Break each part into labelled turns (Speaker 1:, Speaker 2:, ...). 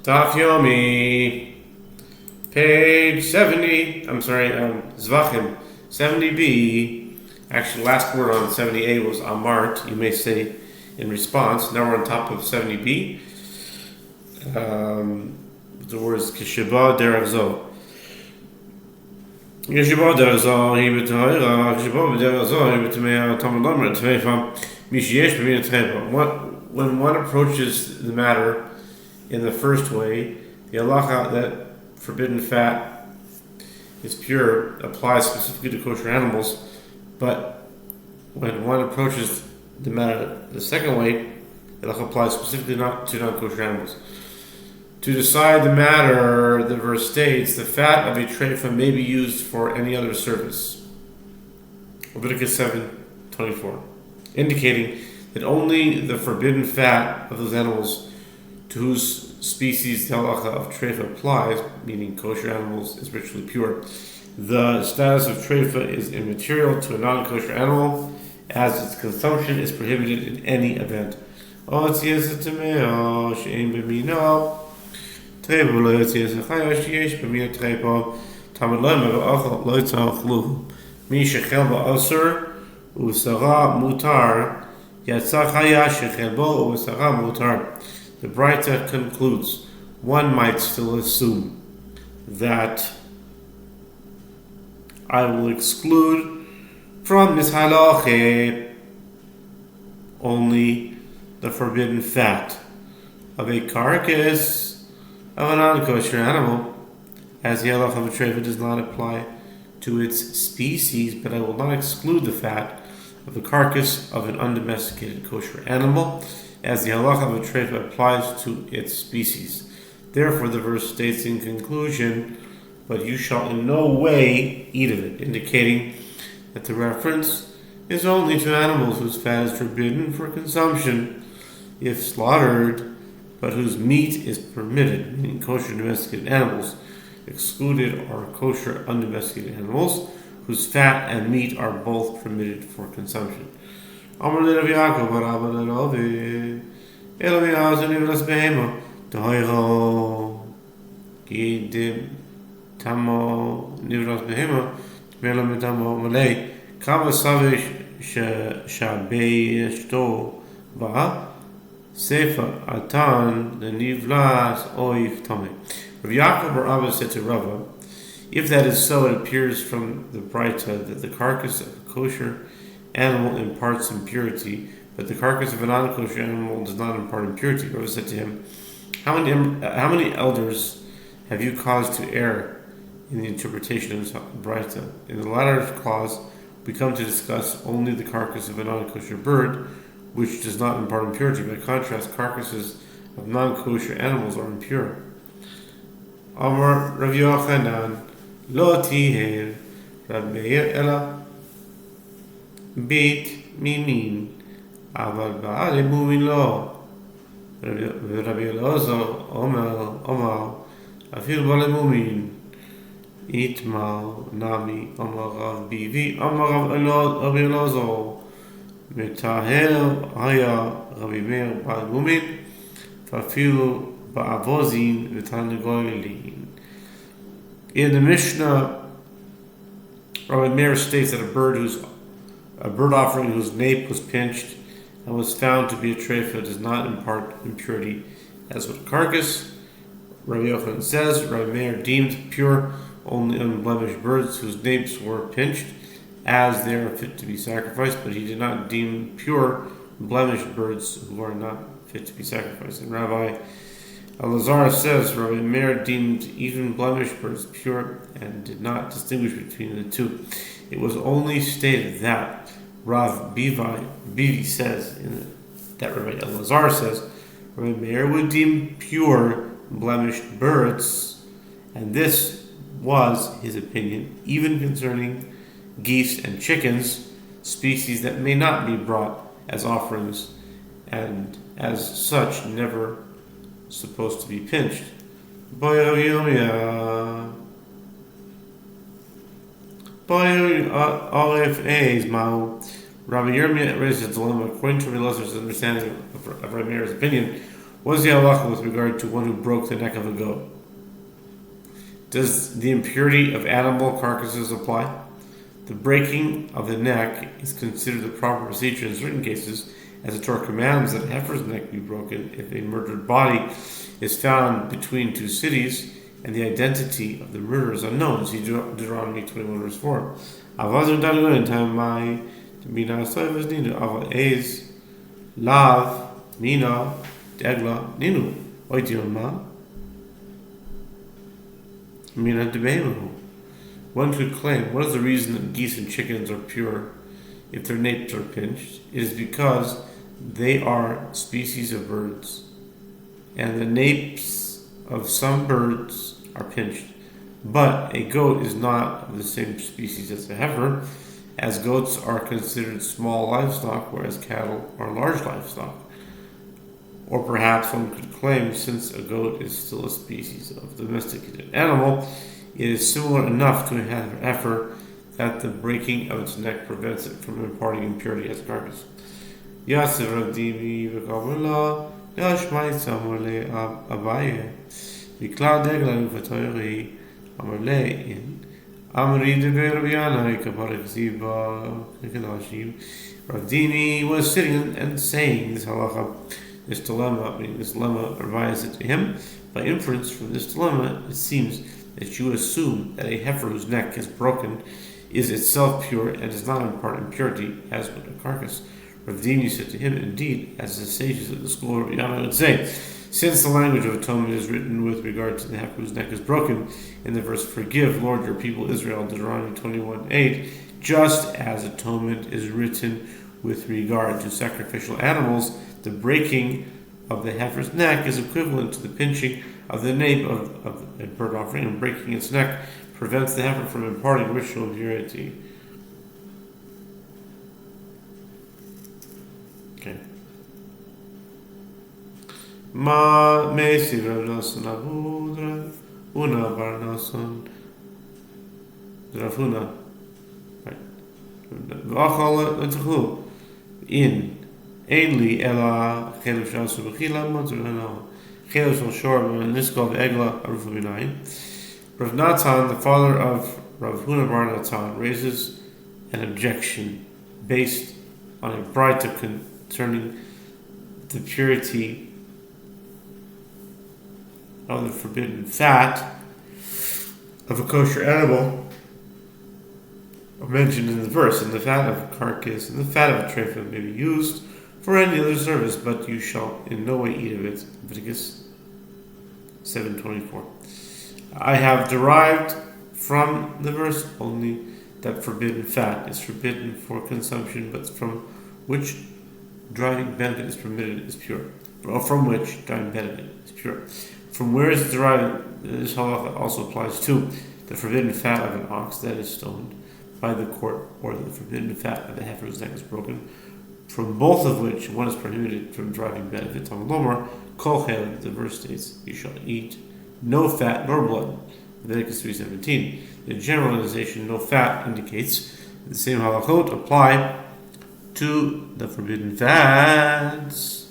Speaker 1: Daf Yomi, page 70, Zevachim, 70b. Actually, last word on 70a was Amart, you may say, in response. Now we're on top of 70b. The word is Kishiba Derazol. Kishiba Derazol, he b'toira, Kishiba Derazol, he b'tomea, Tamadamra, Tvefa, Mishiyesh, B'mina Trepa. When one approaches the matter in the first way, the halacha that forbidden fat is pure applies specifically to kosher animals, but when one approaches the matter the second way, the halacha applies specifically not to non-kosher animals. To decide the matter, the verse states, the fat of a treifa may be used for any other service. Leviticus 7:24, indicating that only the forbidden fat of those animals to whose species the halacha of treifa applies, meaning kosher animals, is ritually pure. The status of treifa is immaterial to a non-kosher animal, as its consumption is prohibited in any event. The Braita concludes, one might still assume that I will exclude from this halacha only the forbidden fat of a carcass of a non-kosher animal, as the halacha of a treifa does not apply to its species, but I will not exclude the fat of the carcass of an undomesticated kosher animal, as the halacha of a treifa applies to its species. Therefore, the verse states in conclusion, but you shall in no way eat of it, indicating that the reference is only to animals whose fat is forbidden for consumption if slaughtered, but whose meat is permitted, meaning kosher domesticated animals. Excluded are kosher undomesticated animals whose fat and meat are both permitted for consumption. Amar le Rav Yaakov bar Abba le Ravi, Elo mi'az nivras behema, Tohiro, ki dim tamo nivras behema, Melo mitamo malei, Kama savish shabei shto ba, Sefer atan le nivras oif tame. Rav Yaakov bar Abba said to Rava, if that is so, it appears from the Braita that the carcass of a kosher animal imparts impurity, but the carcass of a non-kosher animal does not impart impurity. Rava said to him, how many elders have you caused to err in the interpretation of this Braita? In the latter clause, we come to discuss only the carcass of a non-kosher bird, which does not impart impurity. By contrast, carcasses of non-kosher animals are impure. Amar Rav Yochanan, Lo tiher Rav Meir ela beit mimin, aval ba'ale mumin lo. Rabbi Elazar Omar afil ba'ale mumin, itmal nami Omar Rav Bivi, Omar Rav Elazar metaher haya Rabbi Meir ba'ale mumin, fafilu ba'avozin v'tanegolin. In the Mishnah, Rabbi Meir states that a bird offering whose nape was pinched and was found to be a treifa does not impart impurity, as with a carcass. Rabbi Yochanan says, Rabbi Meir deemed pure only unblemished birds whose napes were pinched, as they are fit to be sacrificed, but he did not deem pure blemished birds who are not fit to be sacrificed. And Rabbi Elazar says, Rabbi Meir deemed even blemished birds pure and did not distinguish between the two. It was only stated that Rav Bivi says, that Rabbi Elazar says, Rabbi Meir would deem pure blemished birds, and this was his opinion, even concerning geese and chickens, species that may not be brought as offerings, and as such never supposed to be pinched. Rabbi Yirmiyah raises a dilemma. According to Rabbi Elazar's understanding of Rabbi Meir's opinion, What is the halacha with regard to one who broke the neck of a goat? Does the impurity of animal carcasses apply? The breaking of the neck is considered the proper procedure in certain cases, as the Torah commands that a heifer's neck be broken if a murdered body is found between two cities and the identity of the murderer is unknown. See Deuteronomy 21 verse 4. Lav mina degla ninu oidioma mina debehu. One could claim, what is the reason that geese and chickens are pure if their napes are pinched? It is because they are species of birds, and the napes of some birds are pinched. But a goat is not of the same species as a heifer, as goats are considered small livestock, whereas cattle are large livestock. Or perhaps one could claim, since a goat is still a species of domesticated animal, it is similar enough to a heifer that the breaking of its neck prevents it from imparting impurity as a carcass. Yasser Radimi V'Kavula Yashmai Samole Abaye Vikla Degla V'Toyri Amarle in Amri Dever Rabiana Kaparek Ziba Kadashim. Radimi was sitting and saying this halacha, this dilemma arises to him. By inference from this dilemma, it seems that you assume that a heifer whose neck is broken is itself pure and does not impart impurity, as would a carcass. Rav Dini said to him, indeed, as the sages of the school of Yana would say, since the language of atonement is written with regard to the heifer whose neck is broken, in the verse, forgive, Lord, your people Israel, Deuteronomy 21:8, just as atonement is written with regard to sacrificial animals, the breaking of the heifer's neck is equivalent to the pinching of the nape of a burnt offering, and breaking its neck prevents the heifer from imparting ritual impurity. Okay. Ma mesi Rav Nason Abudra Una Bar Nason Drafuna. Right. V'achal l'tachlu in Ainli Ela Chelush Asu B'chila Motzur Hana Chelush Al-Shor and this called Egla Arufa B'nai. Rav Natan, the father of Rav Huna Bar Natan, raises an objection based on a braita concerning the purity of the forbidden fat of a kosher animal mentioned in the verse, and the fat of a carcass and the fat of a trefa may be used for any other service, but you shall in no way eat of it. Leviticus 7:24. I have derived from the verse only that forbidden fat is forbidden for consumption, but from which driving benefit is permitted is pure. Or from which driving benefit is pure. From where is it derived? This halacha also applies to the forbidden fat of an ox that is stoned by the court, or the forbidden fat of a heifer whose neck is broken, from both of which one is prohibited from driving benefit. Talmud Lomar, Kol Chel, the verse states, you shall eat no fat nor blood. Leviticus 3:17. The generalization no fat indicates the same halachot apply to the forbidden fats.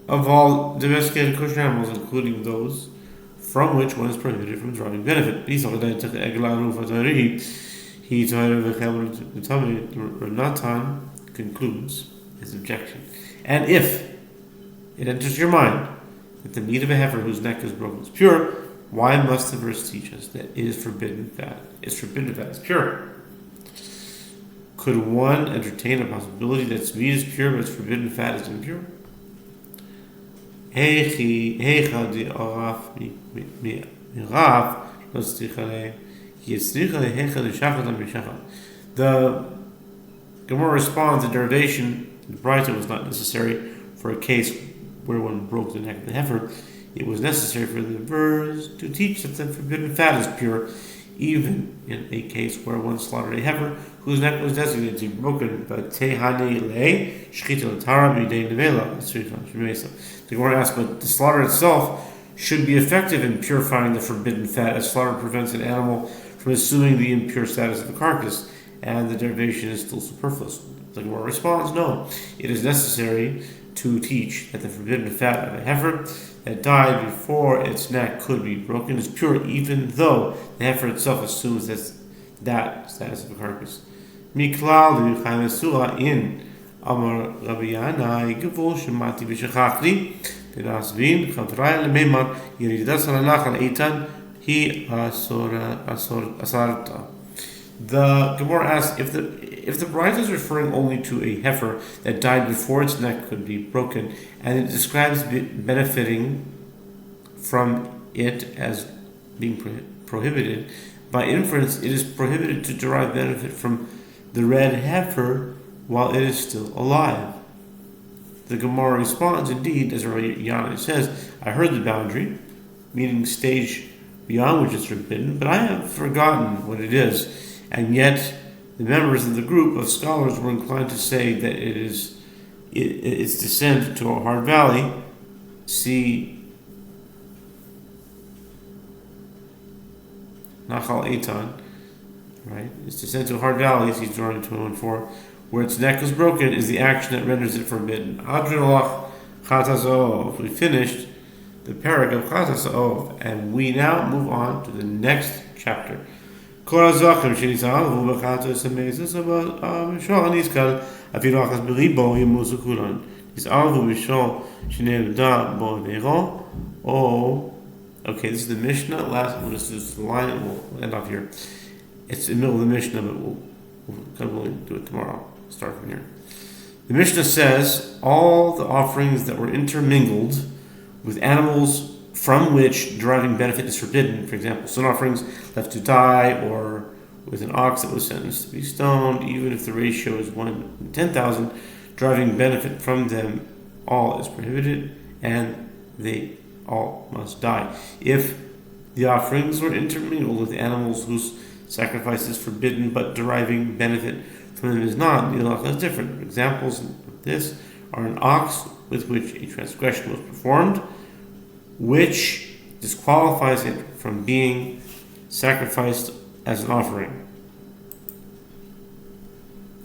Speaker 1: Of all domesticated kosher animals, including those from which one is prohibited from drawing benefit. Natan concludes his objection. And if it enters your mind that the meat of a heifer whose neck is broken is pure, why must the verse teach us that it is forbidden fat? It's forbidden fat is pure. Could one entertain a possibility that its meat is pure but its forbidden fat is impure? The Gemara responds, the derivation in the Braita was not necessary for a case where one broke the neck of the heifer. It was necessary for the verse to teach that the forbidden fat is pure, even in a case where one slaughtered a heifer whose neck was designated to be broken. But the Gemara asks, but the slaughter itself should be effective in purifying the forbidden fat, as slaughter prevents an animal from assuming the impure status of the carcass, and the derivation is still superfluous. The Gemara responds, no, it is necessary to teach that the forbidden fat of a heifer that died before its neck could be broken is pure, even though the heifer itself assumes that status of a carcass. Miklal Yuchanesua in Amar Rabbi Yanai Gevol Shemati B'Shechachli B'Nasvin Chavrai L'Meimar Yeridas Al Eitan Hi Asarta. The Gemara asks if the bride is referring only to a heifer that died before its neck could be broken, and it describes benefiting from it as being prohibited. By inference, it is prohibited to derive benefit from the red heifer while it is still alive. The Gemara responds, indeed, as Rabbi Yanai says, I heard the boundary, meaning stage beyond which it's forbidden, but I have forgotten what it is. And yet, the members of the group of scholars were inclined to say that its descent to a hard valley. See Nachal Eitan, right? Its descent to a hard valley, he's drawing 214, where its neck was broken, is the action that renders it forbidden. Adrinalach Chatazov. We finished the parak of Chatazov, and we now move on to the next chapter. Zevachim שנתערבו בחטא המזוז בשור הנזכר אפילו אחת בריבו ימוזו כולן. נתערבו בשור שנאבדה בו עבירו. Okay, this is the Mishnah. We'll just do the line and we'll end off here. It's in the middle of the Mishnah, but we'll do it tomorrow. Start from here. The Mishnah says all the offerings that were intermingled with animals from which deriving benefit is forbidden, for example, sin offerings left to die, or with an ox that was sentenced to be stoned, even if the ratio is 1 in 10,000, deriving benefit from them all is prohibited, and they all must die. If the offerings were intermingled with animals whose sacrifice is forbidden, but deriving benefit from them is not, the halacha is different. Examples of this are an ox with which a transgression was performed, which disqualifies it from being sacrificed as an offering.